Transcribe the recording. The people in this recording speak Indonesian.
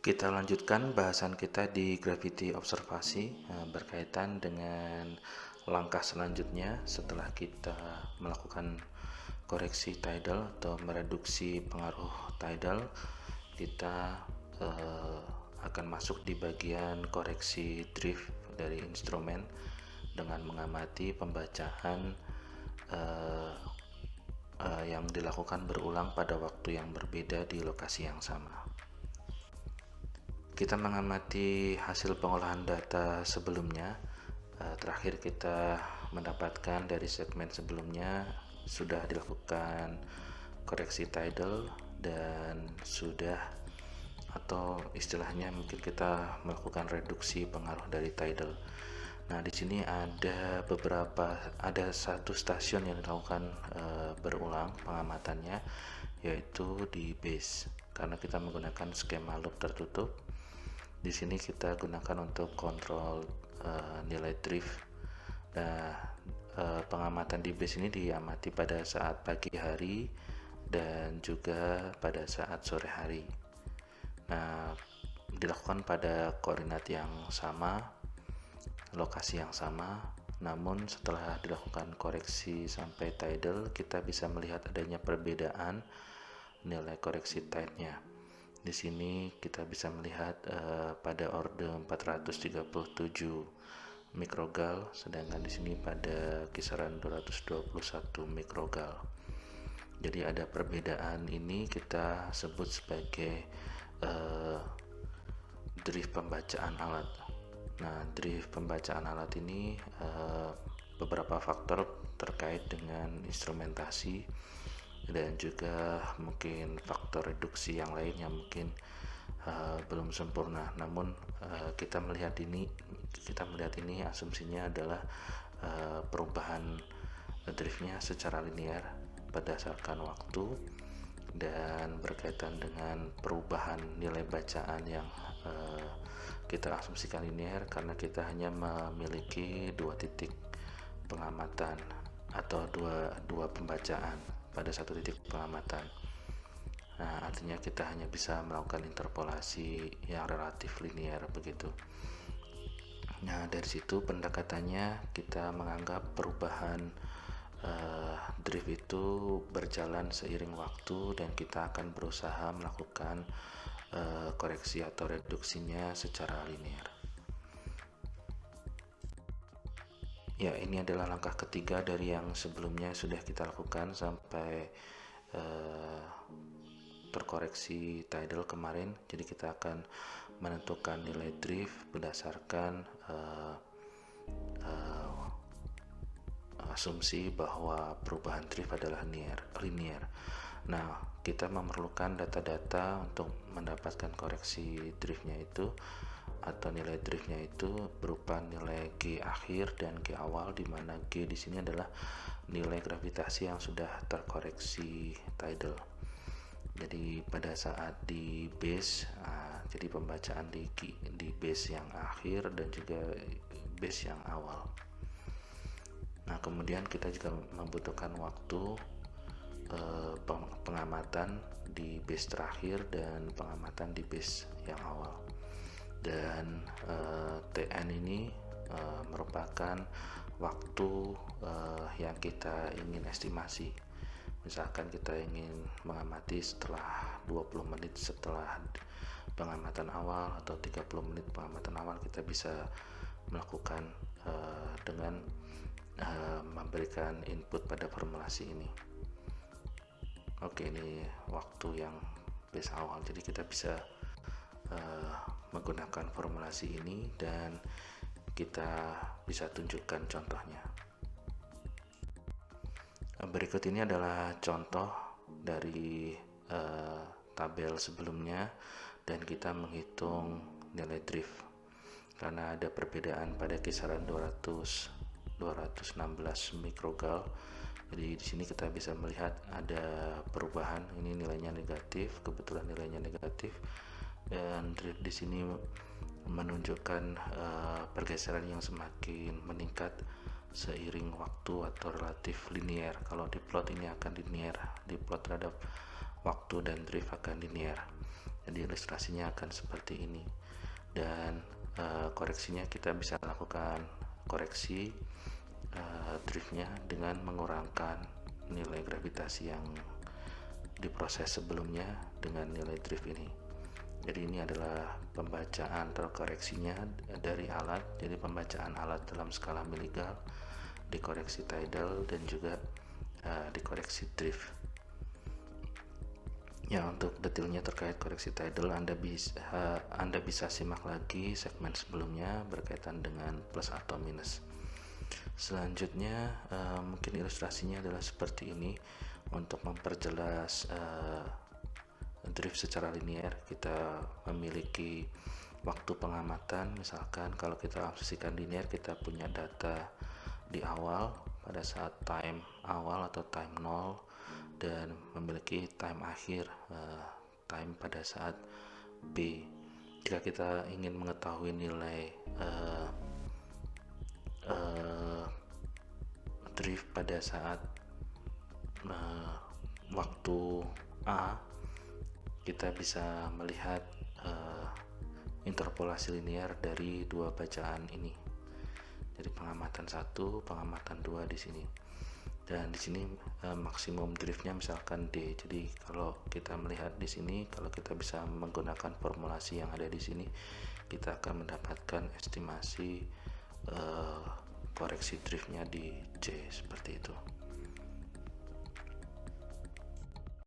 Kita lanjutkan bahasan kita di gravity observasi berkaitan dengan langkah selanjutnya setelah kita melakukan koreksi tidal atau mereduksi pengaruh tidal. Kita akan masuk di bagian koreksi drift dari instrumen dengan mengamati pembacaan yang dilakukan berulang pada waktu yang berbeda di lokasi yang sama. Kita mengamati hasil pengolahan data sebelumnya. Terakhir kita mendapatkan dari segmen sebelumnya sudah dilakukan koreksi tidal dan sudah, atau istilahnya mungkin kita melakukan reduksi pengaruh dari tidal. Nah, di sini ada satu stasiun yang dilakukan berulang pengamatannya, yaitu di base. Karena kita menggunakan skema loop tertutup, di sini kita gunakan untuk kontrol nilai drift. Nah, pengamatan di base ini diamati pada saat pagi hari dan juga pada saat sore hari. Nah, dilakukan pada koordinat yang sama, lokasi yang sama. Namun setelah dilakukan koreksi sampai tidal, kita bisa melihat adanya perbedaan nilai koreksi tide-nya. Di sini kita bisa melihat pada orde 437 mikrogal, sedangkan di sini pada kisaran 221 mikrogal. Jadi ada perbedaan, ini kita sebut sebagai drift pembacaan alat. Nah, drift pembacaan alat ini beberapa faktor terkait dengan instrumentasi dan juga mungkin faktor reduksi yang lain yang mungkin belum sempurna. Namun kita melihat ini asumsinya adalah perubahan driftnya secara linear berdasarkan waktu dan berkaitan dengan perubahan nilai bacaan yang kita asumsikan linear karena kita hanya memiliki dua titik pengamatan atau dua pembacaan pada satu titik pengamatan. Nah, artinya kita hanya bisa melakukan interpolasi yang relatif linear begitu. Nah, dari situ pendekatannya kita menganggap perubahan drift itu berjalan seiring waktu dan kita akan berusaha melakukan koreksi atau reduksinya secara linear. Ya, ini adalah langkah ketiga dari yang sebelumnya sudah kita lakukan sampai terkoreksi tidal kemarin. Jadi kita akan menentukan nilai drift berdasarkan asumsi bahwa perubahan drift adalah linear. Nah, kita memerlukan data-data untuk mendapatkan koreksi driftnya itu atau nilai driftnya itu berupa nilai G akhir dan G awal, di mana G di sini adalah nilai gravitasi yang sudah terkoreksi tidal. Jadi pada saat di base, jadi pembacaan di base yang akhir dan juga base yang awal. Nah, kemudian kita juga membutuhkan waktu pengamatan di base terakhir dan pengamatan di base yang awal. Dan TN ini merupakan waktu yang kita ingin estimasi. Misalkan kita ingin mengamati setelah 20 menit setelah pengamatan awal atau 30 menit pengamatan awal, kita bisa melakukan dengan memberikan input pada formulasi ini. Oke, ini waktu yang base awal, jadi kita bisa menggunakan formulasi ini dan kita bisa tunjukkan contohnya. Berikut ini adalah contoh dari tabel sebelumnya dan kita menghitung nilai drift karena ada perbedaan pada kisaran 216 mikrogal. Jadi di sini kita bisa melihat ada perubahan, ini nilainya negatif, kebetulan nilainya negatif, dan drift di sini menunjukkan pergeseran yang semakin meningkat seiring waktu atau relatif linear. Kalau di plot ini akan linear, di plot terhadap waktu dan drift akan linear. Jadi ilustrasinya akan seperti ini, dan koreksinya kita bisa lakukan koreksi driftnya dengan mengurangkan nilai gravitasi yang diproses sebelumnya dengan nilai drift ini. Jadi ini adalah pembacaan atau koreksinya dari alat. Jadi pembacaan alat dalam skala miligal, dikoreksi tidal, dan juga dikoreksi drift. Ya, untuk detailnya terkait koreksi tidal Anda bisa simak lagi segmen sebelumnya berkaitan dengan plus atau minus. Selanjutnya mungkin ilustrasinya adalah seperti ini. Untuk memperjelas drift secara linear, kita memiliki waktu pengamatan. Misalkan kalau kita obsesikan linear, kita punya data di awal pada saat time awal atau time 0, dan memiliki time akhir, time pada saat B. Jika kita ingin mengetahui nilai drift pada saat waktu A, kita bisa melihat interpolasi linear dari dua bacaan ini. Jadi pengamatan 1, pengamatan 2 di sini. Dan di sini maksimum driftnya misalkan D. Jadi kalau kita melihat di sini, kalau kita bisa menggunakan formulasi yang ada di sini, kita akan mendapatkan estimasi koreksi driftnya di C seperti itu.